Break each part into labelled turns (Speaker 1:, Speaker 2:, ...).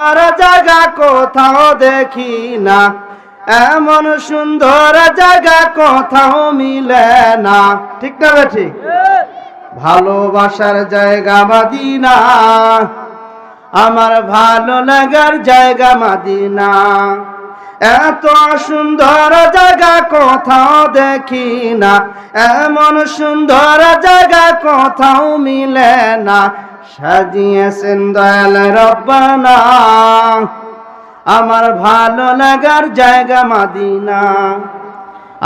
Speaker 1: আর জায়গা কোথাও দেখি না, এমন সুন্দর জায়গা কোথাও মিলে না। ঠিক না বেঠি? ভালোবাসার জায়গা মদিনা, আমার ভালো লাগার জায়গা মদিনা। এত সুন্দর জায়গা কোথাও দেখি না, এমন সুন্দর জায়গা কোথাও মিলে না। সাজিয়েছেন দয়াল রব্বানা, আমার ভালো লাগার জায়গা মদিনা,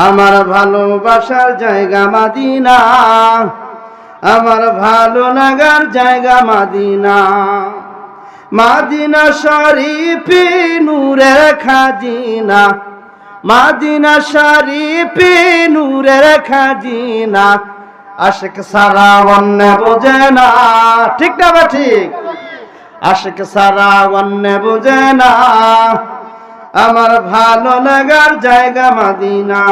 Speaker 1: আমার ভালোবাসার জায়গা মদিনা, আমার ভালো লাগার জায়গা মদিনা। মদিনা শরীফে নূরের খাজিনা, মদিনা শরীফে নূরের খাজিনা। আশিক সারা অন্য বোঝে না। ঠিক না বা ঠিক? আশিক সারা অন্য বোঝে না, আমার ভালো লাগার জায়গা মদিনা।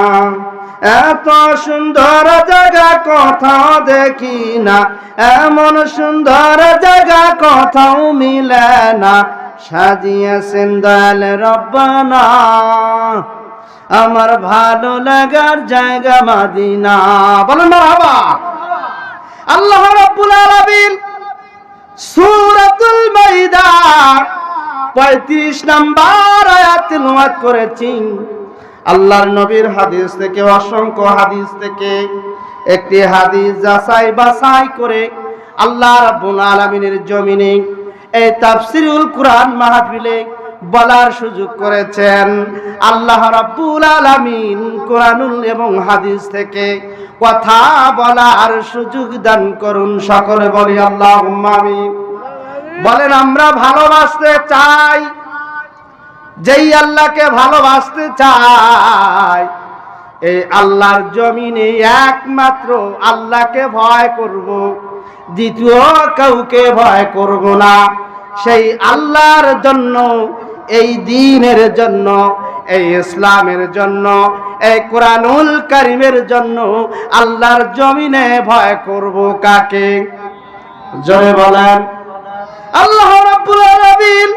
Speaker 1: এত সুন্দর জায়গা কোথাও দেখি না, এমন সুন্দর জায়গা কোথাও মিলে না। সাজিয়েছেন দয়াল রব্বানা, আমার ভালো লাগার জায়গা মদিনা। বলেন মারহাবা। আল্লাহ রাব্বুল আলামিন সূরাতুল মাইদা 35 নম্বর আয়াত তিলাওয়াত করেছেন। আল্লাহর নবীর হাদিস থেকে, অসংখ্য হাদিস থেকে একটি হাদিস যাচাই বাছাই করে আল্লাহ রাব্বুল আলামিনের জমিনে এই তাফসীরুল কুরআন মাহফিলে বলার সুযোগ করেছেন। আল্লাহ রাব্বুল আলামিন কুরআনুল এবং হাদিস থেকে কথা বলার সুযোগ দান করুন। সকলে বলি আল্লাহুম্মা আমিন। বলেন আমরা ভালোবাসতে চাই, যেই আল্লাহকে ভালোবাসতে চাই, এই আল্লাহর জমিনে একমাত্র আল্লাহকে ভয় করব, দ্বিতীয় কাউকে ভয় করব না। সেই আল্লাহর জন্য, এই দ্বীনের জন্য, এই ইসলামের জন্য, এই কোরআনুল কারীমের জন্য আল্লাহর জমিনে ভয় করব কাকে? জয় বলেন। আল্লাহ রাব্বুল আলামিন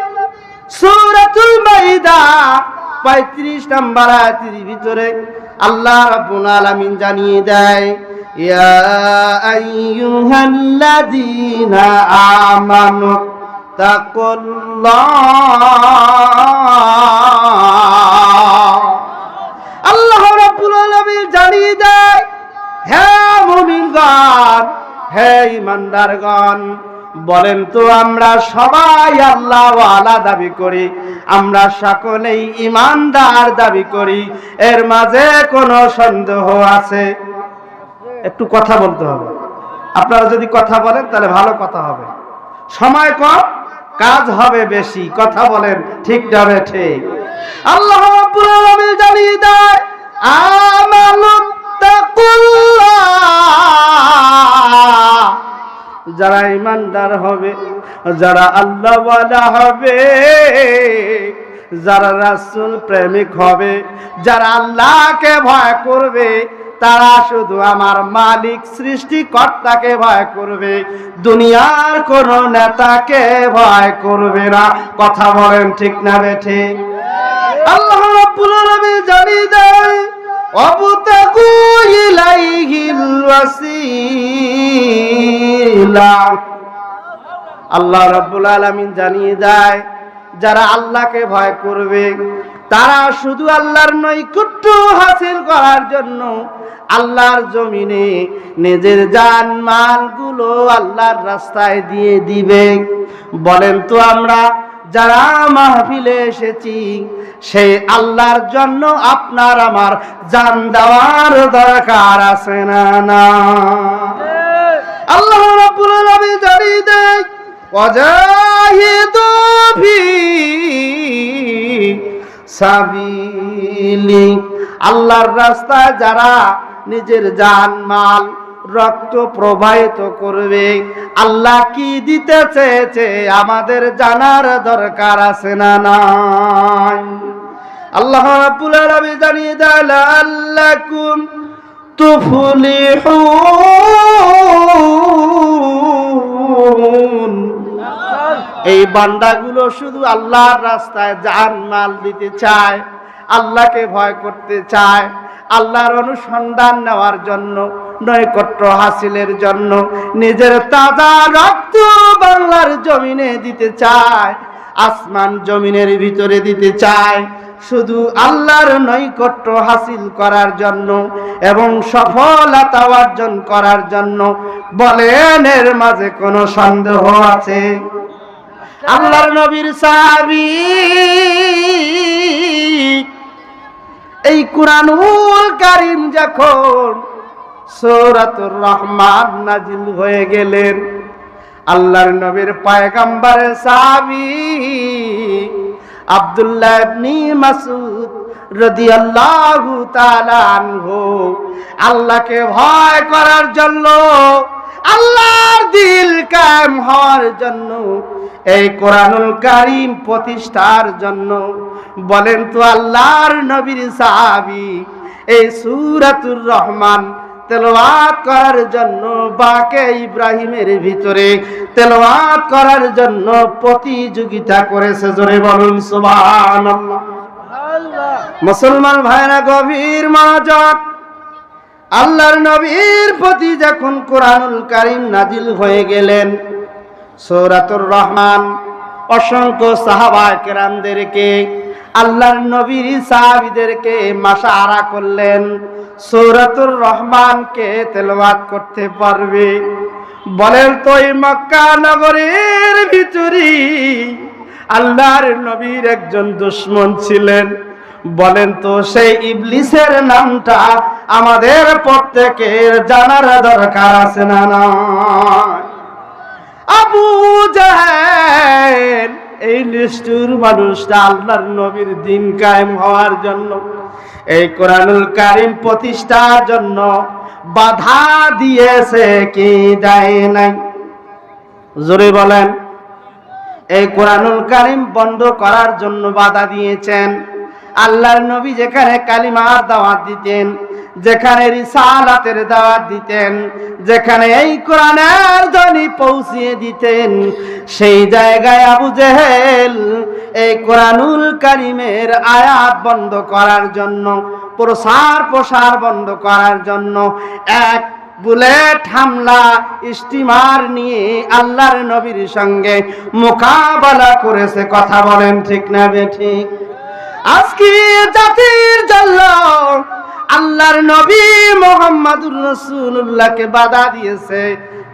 Speaker 1: সূরাতুল মাইদা 35 নম্বর আয়াতের ভিতরে আল্লাহ রাব্বুল আলামিন জানিয়ে দেয়, ইয়া আইয়ুহাল্লাযীনা আমানু তাকুল্লাহ। আল্লাহ রাব্বুল আলামিন জানিয়ে দেয়, হে মুমিনগণ, হে ঈমানদারগণ, বলেন তো আমরা সবাই আল্লাহওয়ালা দাবি করি, আমরা সকলেই ঈমানদার দাবি করি, এর মাঝে কোনো সন্দেহ আছে? একটু কথা বলতে হবে। আপনারা যদি কথা বলেন তাহলে ভালো কথা হবে। সময় কম, কাজ হবে বেশি। কথা বলেন ঠিক না ঠিক? আল্লাহ রাব্বুল আলামিন জানিয়ে দেয়, আমানু তাকুল্লাহ। যারা ঈমানদার হবে, যারা আল্লাহওয়ালা হবে, যারা রাসূল প্রেমিক হবে, যারা আল্লাহকে ভয় করবে, তারা শুধু আমার মালিক সৃষ্টিকর্তাকে ভয় করবে, দুনিয়ার কোন নেতাকে ভয় করবে না। কথা বলেন ঠিক না ঠিক? আল্লাহ রাব্বুল আলামিন জানিয়ে দেয়, ওয়াবতাগু ইলাইহিল ওয়াসিলা। আল্লাহ রাব্বুল আলামিন জানিয়ে দেয়, যারা আল্লাহকে ভয় করবে, তারা শুধু আল্লাহর নৈকট্য হাসিল করার জন্য আল্লাহর জমিনে নিজের জান মালগুলো আল্লাহর রাস্তায় দিয়ে দিবে। বলেন তো আমরা যারা মাহফিলে এসেছি, সেই আল্লাহর জন্য আপনার আমার জান দেওয়ার দরকার আছে না? না। আল্লাহ রাব্বুল আলামিন জানিয়ে দেয়, ওয়াজাহিদু ফি সাবিলি। আল্লাহর রাস্তায় যারা নিজের জান মাল রক্ত প্রবাহিত করবে, আল্লাহ কি দিতে চেয়েছে আমাদের জানার দরকার আছে না নাই? আল্লাহ রাব্বুল আলামিন জানিয়ে দেয়, লাআল্লাকুম তুফলিহুন। এই বান্দাগুলো শুধু আল্লাহর রাস্তায় জান মাল দিতে চায়, আল্লাহকে ভয় করতে চায়, আল্লাহর অনুসন্ধান নেওয়ার জন্য, নৈকট্য হাসিলের জন্য নিজের তাজা রক্ত বাংলার জমিনে দিতে চায়, আসমান জমিনের ভিতরে দিতে চায়, শুধু আল্লাহর নৈকট্য হাসিল করার জন্য এবং সফলতা অর্জন করার জন্য। বলেন এর মাঝে কোনো সন্দেহ আছে? আল্লাহর নবীর সাহাবী এই কুরআনুল কারীম যখন সূরাতুর রহমান নাজিল হয়ে গেলেন, আল্লাহর নবীর পয়গম্বরের সাহাবী আব্দুল্লাহ ইবনে মাসউদ রাদিয়াল্লাহু তাআলা আনহু আল্লাহকে ভয় করার জন্য, আল্লাহর দিল কায়েম হওয়ার জন্য, এই কোরআনুল কারীম প্রতিষ্ঠার জন্য, বলেন তো আল্লাহর নবীর সাহাবী এই সূরাতুর রহমান তেলাওয়াত করার জন্য বাকে ইব্রাহিমের ভিতরে তেলাওয়াত করার জন্য প্রতিযোগিতা করেছে। জোরে বলুন সুবহানাল্লাহ। মুসলমান ভাইরা গভীর মনোযোগ। আল্লাহর নবীর প্রতি যখন কোরআনুল কারীম নাজিল হয়ে গেলেন, সূরাতুর রহমান অসংখ্য সাহাবায়ে কেরামদেরকে, আল্লাহর নবীর সাহাবীদেরকে মাশাআরা করলেন সূরাতুর রহমানকে তেলাওয়াত করতে পারবে। বলেন তো এই মক্কা নগরীর ভিতরে আল্লাহর নবীর একজন দুশমন ছিলেন। বলেন তো সেই ইবলিসের নামটা আমাদের প্রত্যেকের জানার দরকার আছে না নাই? আবু জাহেল এই নিষ্ঠুর মানুষটা আল্লাহর নবীর দ্বীন কায়েম হওয়ার জন্য, এই কোরআনুল কারীম প্রতিষ্ঠার জন্য বাধা দিয়েছে কি দেয় নাই? জোরে বলেন। এই কোরআনুল কারীম বন্ধ করার জন্য বাধা দিয়েছেন। আল্লাহর নবী যেখানে কালিমার দাওয়াত দিতেন, যেখানে রিসালাতের দাওয়াত দিতেন, যেখানে এই কোরআনের ধ্বনি পৌঁছিয়ে দিতেন, সেই জায়গায় আবু জেহেল এই কোরআনুল কারীমের আয়াত বন্ধ করার জন্য, প্রসার বন্ধ করার জন্য এক বুলেট হামলা স্টিমার নিয়ে আল্লাহর নবীর সঙ্গে মোকাবেলা করেছে। কথা বলেন ঠিক না বেঠিক? আজকে জাতির জন্য আল্লাহর নবী মুহাম্মদুর রাসূলুল্লাহকে বাধা দিয়েছে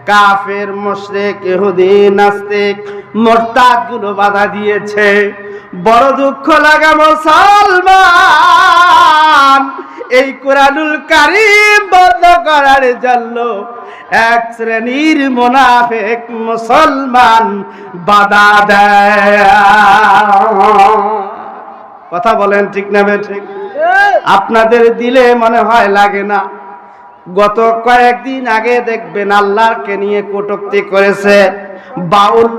Speaker 1: কাফের, মুশরিক, ইহুদি, নাস্তিক, মুরতাদ গুলো বাধা দিয়েছে। বড় দুঃখ লাগা মুসলমান, এই কোরআনুল কারীম বন্ধ করার জন্য এক শ্রেণীর মুনাফিক মুসলমান বাধা দেয়। কথা বলেন ঠিক না ঠিক? আপনাদের দিলে মনে হয় লাগে না? গত কয়েকদিন আগে দেখবেন আল্লাহকে নিয়ে কটূক্তি করেছে বাউল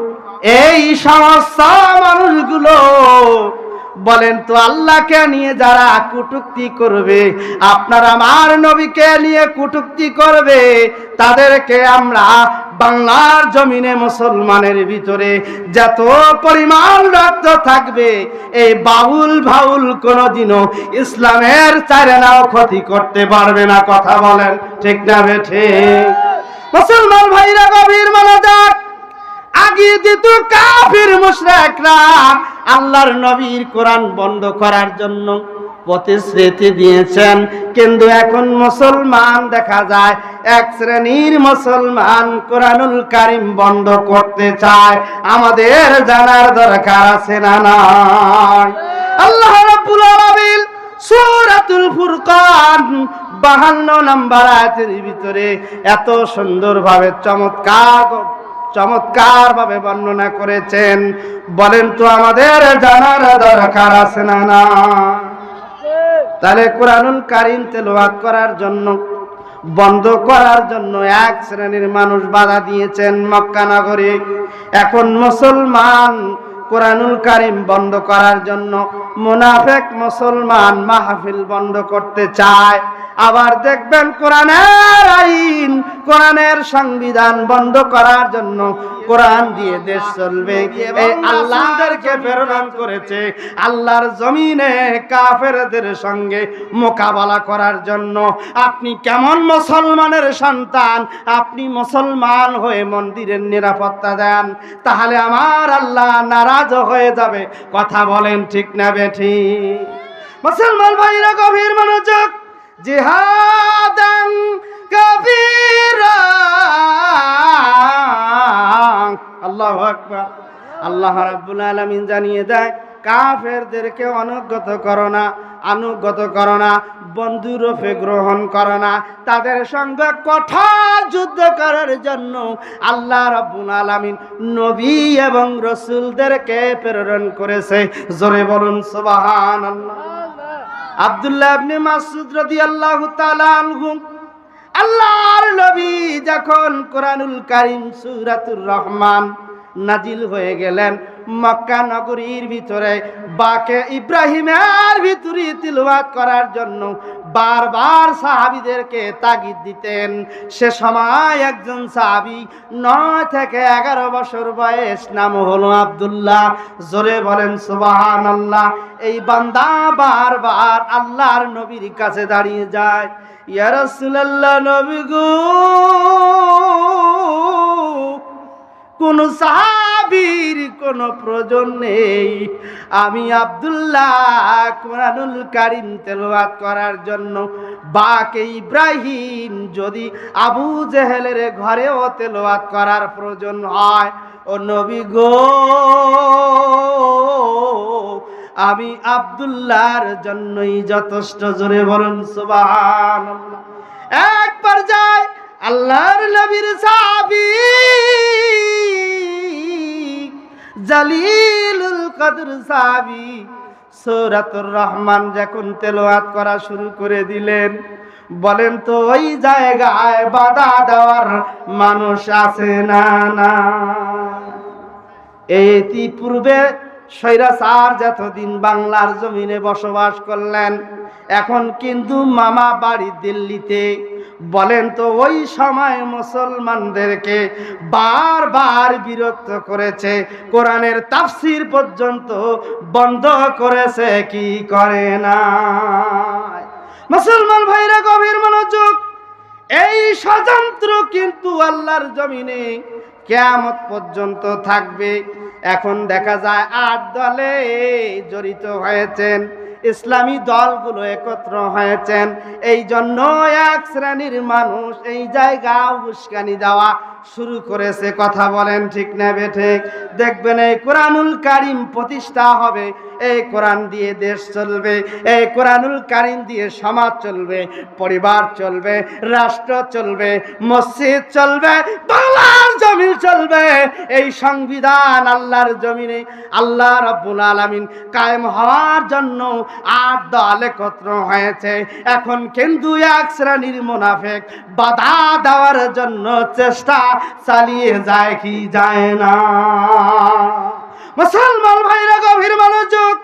Speaker 1: এই সমস্ত মানুষগুলো। বলেন তো আল্লাহকে নিয়ে যারা কটূক্তি করবে, আপনার আমার নবীকে নিয়ে কটূক্তি করবে, তাদেরকে আমরা বাংলার জমিনে মুসলমানের ভিতরে যত পরিমাণ রক্ত থাকবে, এই বাউল ভাউল কোনোদিনও ইসলামের চারেনাও ক্ষতি করতে পারবে না। কথা বলেন ঠিক না বেঠে? মুসলমান ভাইরা গভীর মনোযোগ। আগে দিত কাফির মুশরিকরা আল্লাহর নবীর কোরআন বন্ধ করার জন্য প্রতিশ্রুতি দিয়েছেন, কিন্তু এখন মুসলমান দেখা যায় এক শ্রেণীর মুসলমান কোরআনুল কারীম বন্ধ করতে চায়। আমাদের জানার দরকার আছে না নাই? আল্লাহ রাব্বুল আলামিন সূরাতুল ফুরকান 52 নম্বর আয়াতের ভিতরে এত সুন্দরভাবে চমৎকার ভাবে বর্ণনা করেছেন। বলেন তো আমাদের জানার দরকার আছে না না? তাহলে কোরআনুল কারীম তেলাওয়াত করার জন্য, বন্ধ করার জন্য এক শ্রেণীর মানুষ বাধা দিয়েছেন মক্কা নগরে। এখন মুসলমান কোরআনুল কারীম বন্ধ করার জন্য মুনাফিক মুসলমান মাহফিল বন্ধ করতে চায়। আবার দেখবেন কোরআনের আইন, কোরআনের সংবিধান বন্ধ করার জন্য কোরআন দিয়ে দেশ চলবে। এই আল্লাহদেরকে প্রেরণ করেছে আল্লাহর জমিনে কাফেরদের সঙ্গে মোকাবেলা করার জন্য। আপনি কেমন মুসলমানের সন্তান, আপনি মুসলমান হয়ে মন্দিরের নিরাপত্তা দেন, তাহলে আমার আল্লাহ নারাজ হয়ে যাবে। কথা বলেন ঠিক না বেঠিক? মুসলমান ভাইরা গভীর মনোযোগ। জিহাদান কাবীরা, আল্লাহু আকবার। আল্লাহ রাব্বুল আলামিন জানিয়ে দেয় কাফেরদেরকে অনুগত করো না, আনুগত করো না, বন্ধুরূপে গ্রহণ করো না। তাদের সঙ্গে কঠোর যুদ্ধ করার জন্য আল্লাহ রাব্বুল আলামিন নবী এবং রাসূলদেরকে প্রেরণ করেছে। জোরে বলুন সুবহানাল্লাহ। আব্দুল্লাহ ইবনে মাসউদ রাদিয়াল্লাহু তাআলা আনহু, আল্লাহর নবী যখন কোরআনুল কারীম সূরাতুর রহমান নাজিল হয়ে গেলেন, মক্কা নগরীর ভিতরে বাকে ইব্রাহিমের ভিতরে তিলাওয়াত করার জন্য বারবার সাহাবীদেরকে তাগিদ দিতেন। সে সময় একজন সাহাবী 9 থেকে 11 বছর বয়স, নাম হলো আব্দুল্লাহ। জোরে বলেন সুবহানাল্লাহ। এই বান্দা বারবার আল্লাহর নবীর কাছে দাঁড়িয়ে যায়, ইয়া রাসূলুল্লাহ, নবী গো, কোন সাহাবীর কোন প্রয়োজন নেই, আমি আব্দুল্লাহ কোরআনুল কারীম তেলাওয়াত করার জন্য বাকে ইব্রাহিম যদি আবু জেহেলের ঘরেও তেলাওয়াত করার প্রয়োজন হয়, ও নবী গো, আমি আব্দুল্লাহর জন্যই যথেষ্ট। জোরে বলুন সুবহানাল্লাহ। এক পর্যায়ে আল্লাহর নবীর সাহাবী জালিলুল কদর সাহাবী সূরাতুর রহমান যখন তেলাওয়াত করা শুরু করে দিলেন, বলেন তো ওই জায়গায় বাধা দেওয়ার মানুষ আছে না? না। এই পূর্বে স্বৈরাচার যতদিন বাংলার জমিনে বসবাস করলেন, এখন কিন্তু মামা বাড়ি দিল্লিতে। বলেন তো ওই সময় মুসলমানদেরকে বারবার বিরক্ত করেছে, কোরআনের তাফসীর পর্যন্ত বন্ধ করেছে, কি করে না? মুসলমান ভাইরা গভীর মনোযোগ। এই ষড়যন্ত্র কিন্তু আল্লাহর জমিনে কিয়ামত পর্যন্ত থাকবে। এখন দেখা যায় 8 দলে জড়িত হয়েছেন, ইসলামী দলগুলো একত্র হয়েছেন। এই জন্য এক শ্রেণীর মানুষ এই জায়গা উস্কানি দেওয়া শুরু করেছে। কথা বলেন ঠিক না বেঠিক? দেখবেন এই কোরআনুল কারীম প্রতিষ্ঠা হবে, এই কোরআন দিয়ে দেশ চলবে, এই কোরআনুল কারীম দিয়ে সমাজ চলবে, পরিবার চলবে, রাষ্ট্র চলবে, মসজিদ চলবে, বাংলার জমিন চলবে। এই সংবিধান আল্লাহর জমিনে আল্লাহ রাব্বুল আলামিন কায়েম হওয়ার জন্য 8 দল একত্র হয়েছে। এখন কিন্তু এক শ্রেণীর মুনাফিক বাধা দেওয়ার জন্য চেষ্টা চালিয়ে যায়, কি যায় না? মুসলমান ভাইরা গভীর মনোযোগ।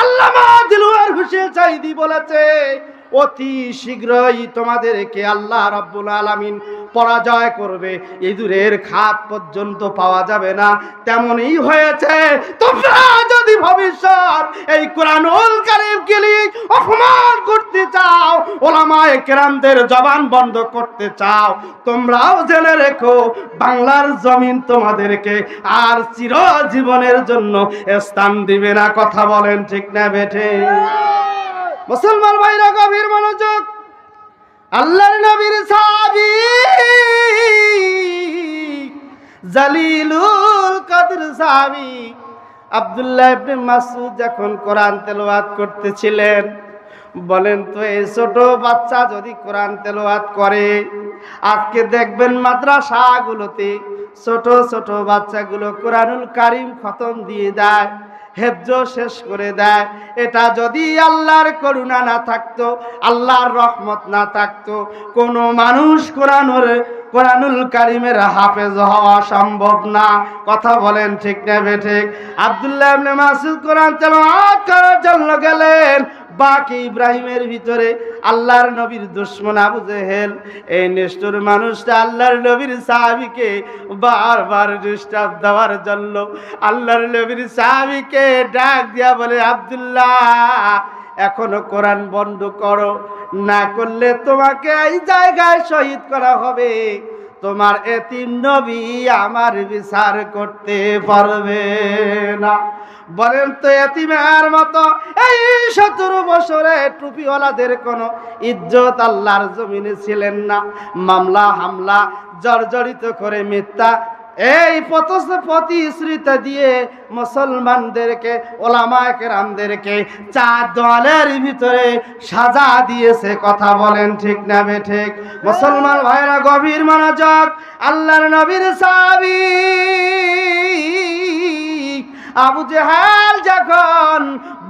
Speaker 1: আল্লামা দিলওয়ার হোসেন সাঈদী বলেছে, অতি শীঘ্রই তোমাদেরকে আল্লাহ রাব্বুল আলামিন পরাজয় করবে, ইঁদুরের খাদ পর্যন্ত পাওয়া যাবে না। তেমনই হয়েছে। তোমরা যদি ভবিষ্যৎ এই কোরআনুল কারীমকে অপমান করতে চাও, ওলামায়ে কেরামদের জবান বন্ধ করতে চাও, তোমরাও জেনে রেখো বাংলার জমিন তোমাদেরকে আর চিরজীবনের জন্য স্থান দিবে না। কথা বলেন ঠিক না বেঠিক? মুসলমান ভাইরা গভীর মনোযোগ। আল্লাহর নবীর সাহাবী জালিলুল কদর সাহাবী আব্দুল্লাহ ইবনে মাসউদ যখন কোরআন তেলাওয়াত করতেছিলেন, বলেন তো এই ছোট বাচ্চা যদি কোরআন তেলাওয়াত করে, আজকে দেখবেন মাদ্রাসাগুলোতে ছোট ছোট বাচ্চাগুলো কোরআনুল কারীম খতম দিয়ে দেয়, হেফজ শেষ করে দেয়। এটা যদি আল্লাহর করুণা না থাকতো, আল্লাহর রহমত না থাকতো, কোনো মানুষ কোরআনুল কারীমের হাফেজ হওয়া সম্ভব না। কথা বলেন ঠিক না বেঠিক? আব্দুল্লাহ ইবনে মাসউদ কোরআন তেলাওয়াত করার জন্য গেলেন, বাকি ইব্রাহিমের ভিতরে আল্লাহর নবীর দুশমন আবু জেহেল এই নিষ্ঠুর মানুষটা আল্লাহর নবীর সাহাবীকে বারবার ডিস্টার্ব দেওয়ার জন্য আল্লাহর নবীর সাহাবীকে ডাক দিয়া বলে, আব্দুল্লাহ এখনো কোরআন বন্ধ করো, না করলে তোমাকে এই জায়গায় শহীদ করা হবে। তোমার এতিম নবী আমার বিচার করতে পারবে না। বলেন তো এতিমের মতো এই 17 বছরে টুপিওয়ালাদের কোনো ইজ্জত আল্লাহর জমিনে ছিলেন না। মামলা হামলা জর্জরিত করে মিথ্যা এই প্রতিশ্রুতি দিয়ে মুসলমানদেরকে ওলামায়ে কেরামদেরকে 4 দলের ভিতরে সাজা দিয়েছে। কথা বলেন ঠিক না বেঠিক? মুসলমান ভাইরা গভীর মনোযোগ। আল্লাহর নবীর সাহাবী আবু জেহেল যখন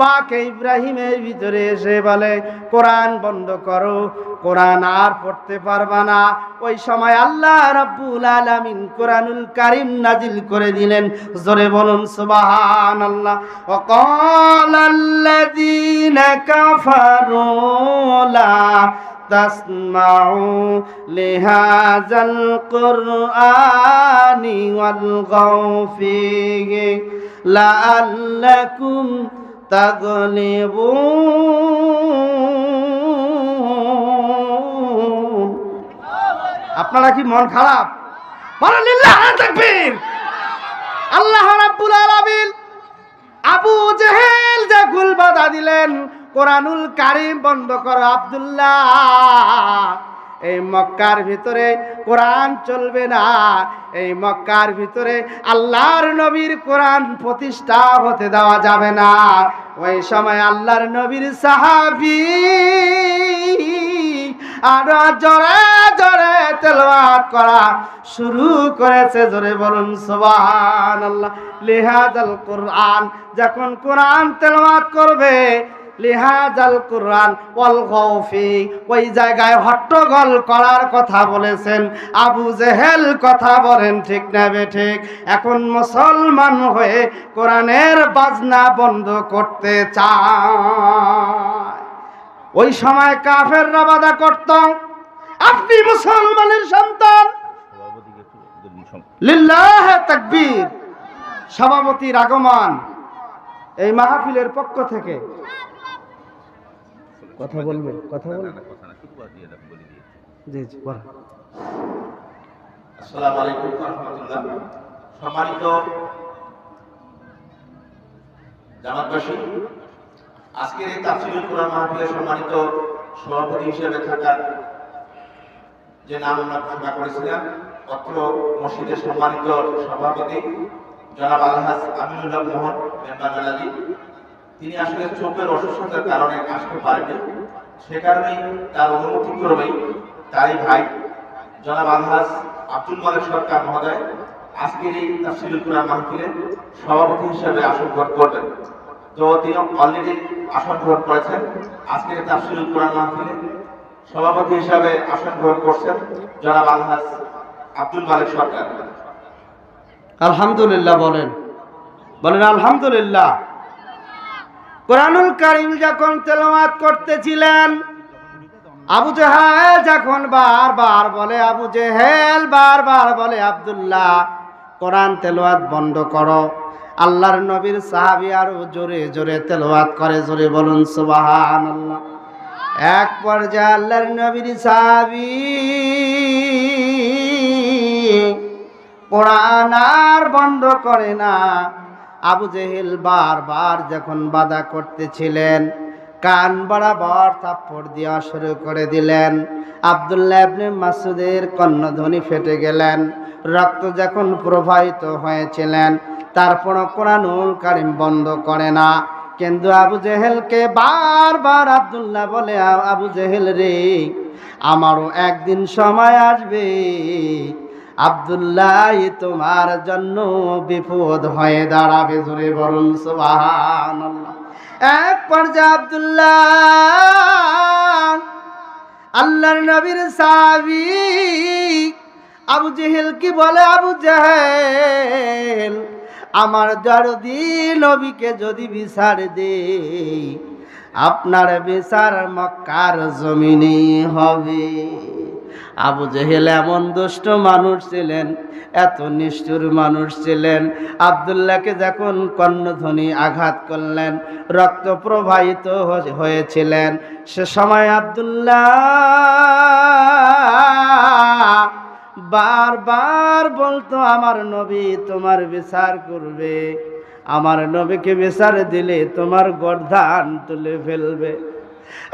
Speaker 1: বাকে ইব্রাহিমের ভিতরে এসে বলে, কোরআন বন্ধ করো, কোরআন আর পড়তে পারবা না, ওই সময় আল্লাহ রাব্বুল আলামিন কোরআনুল কারীম নাজিল করে দিলেন। জোরে বলুন সুবহানাল্লাহ। ওয়া ক্বালাল্লাযীনা কাফারু লা তাসমাউ লিহাযাল কুরআনি ওয়ালগাউ ফীহি লাআল্লাকুম তাগলিবুন। আপনারা কি মন খারাপ? বলেন লিল্লাহি তাকবীর। আল্লাহ রাব্বুল আলামিন আবু জেহেল যে গুল বাধা দিলেন, কোরআনুল কারীম বন্ধ করো আব্দুল্লাহ, এই মক্কার ভিতরে কোরআন চলবে না, এই মক্কার ভিতরে আল্লাহর নবীর কোরআন প্রতিষ্ঠা হতে দেওয়া যাবে না। ওই সময় আল্লাহর নবীর সাহাবী আর জোরে জোরে তেলাওয়াত করা শুরু করেছে। জোরে বলুন সুবহানাল্লাহ। লিহাযাল কুরআন, যখন কোরআন তেলাওয়াত করবে, লিহাযাল কুরআন ওয়াল গাউফি, ওই জায়গায় হট্টগোল করার কথা বলেছেন আবু জেহেল। কথা বলেন ঠিক না বেঠিক? এখন মুসলমান হয়ে কোরআনের বাজনা বন্ধ করতে চায়। ওই সময় কাফেররা বাধা করত, আপনি মুসলমানের সন্তান, লিল্লাহি তাকবীর। সভাপতির আগমন এই মাহফিলের পক্ষ থেকে কথা বলবে, কথা বলবে। জি জি বল।
Speaker 2: আসসালামু আলাইকুম ওয়া রাহমাতুল্লাহ। সম্মানিত জামাতবাসী, আজকের এই তাফসীরুল কুরআন মাহফিলের সম্মানিত সভাপতি হিসেবে থাকার যে নাম আমরা ঘোষণা করেছিলাম, অত্র মসজিদের সম্মানিত সভাপতি জনাব আলহাজ আমিনুল হক মোহন মেম্বার মেলাজি, তিনি আসলে চোখের অসুস্থতার কারণে আসতে পারেননি। সে কারণেই তার অনুমতি ক্রমেই তারই ভাই জনাব আলহাজ আব্দুল মালিক সরকার মহোদয় আজকের এই তাফসীরুল কুরআন মাহফিলের সভাপতি হিসেবে আসন গ্রহণ করবেন। তো তিনি অলরেডি আসন গ্রহণ করেছেন। আজকের এই তাফসীরুল কুরআন মাহফিলে সভাপতি হিসেবে আসন গ্রহণ করছেন জনাব আলহাজ আব্দুল মালিক সরকার।
Speaker 1: আলহামদুলিল্লাহ বলেন, বলেন আলহামদুলিল্লাহ। কোরআনুল কারীম যখন তেলাওয়াত করতেছিলেন, আবু জেহেল যখন বারবার বলে, আবু জেহেল বারবার বলে, আব্দুল্লাহ কোরআন তেলাওয়াত বন্ধ করো। আল্লাহর নবীর সাহাবী আরো জোরে জোরে তেলাওয়াত করে। জোরে বলুন সুবহানাল্লাহ। এক পর্যায়ে আল্লাহর নবীর সাহাবী কোরআন আর বন্ধ করে না। আবু জেহেল বারবার যখন বাধা করতেছিলেন, কান বরাবর থাপ্পড় দেওয়া শুরু করে দিলেন। আব্দুল্লাহ ইবনে মাসউদের কর্ণধ্বনি ফেটে গেলেন, রক্ত যখন প্রবাহিত হয়েছিলেন, তারপরও কোরআনুল কারীম বন্ধ করে না। কিন্তু আবু জেহেলকে বারবার আব্দুল্লাহ বলে, আবু জেহেল রে, আমারও একদিন সময় আসবে, আব্দুল্লাহ তোমার জন্য বিপদ হয়ে দাঁড়াবে। জোরে বলুন সুবহানাল্লাহ। এক পর্যায়ে আব্দুল্লাহ আল্লাহর নবীর সাহাবী আবু জেহেল কি বলে, আবু জেহেল আমার দরদি নবীকে যদি বিচার দেই, আপনার বিচার মক্কার জমিনে হবে। আবু জেহেল এমন দুষ্ট মানুষ ছিলেন, এত নিষ্ঠুর মানুষ ছিলেন। আব্দুল্লাহকে যখন কর্ণধ্বনি আঘাত করলেন, রক্ত প্রবাহিত হয়েছিলেন, সে সময় আব্দুল্লাহ বারবার বলতো, আমার নবী তোমার বিচার করবে, আমার নবীকে বিচার দিলে তোমার গর্দান তুলে ফেলবে।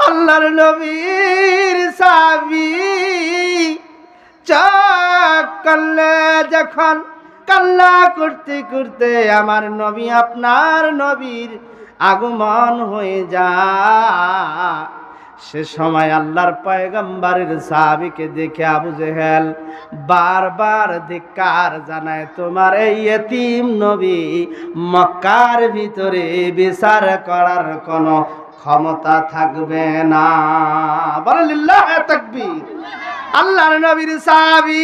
Speaker 1: আল্লাহর নবীর সাহাবী চোখ কান্না যখন কান্না করতে করতে আমার নবী আপনার নবীর আগমন হয়ে যায়, সে সময় আল্লাহর পয়গম্বরের সাহাবীকে দেখে আবু জেহেল বারবার ধিক্কার জানায়, তোমার এই ইতিম নবী মক্কার ভিতরে বিচার করার কোনো ক্ষমতা থাকবে না। বলেন লিল্লাহি তাকবীর। আল্লাহর নবীর সাহাবী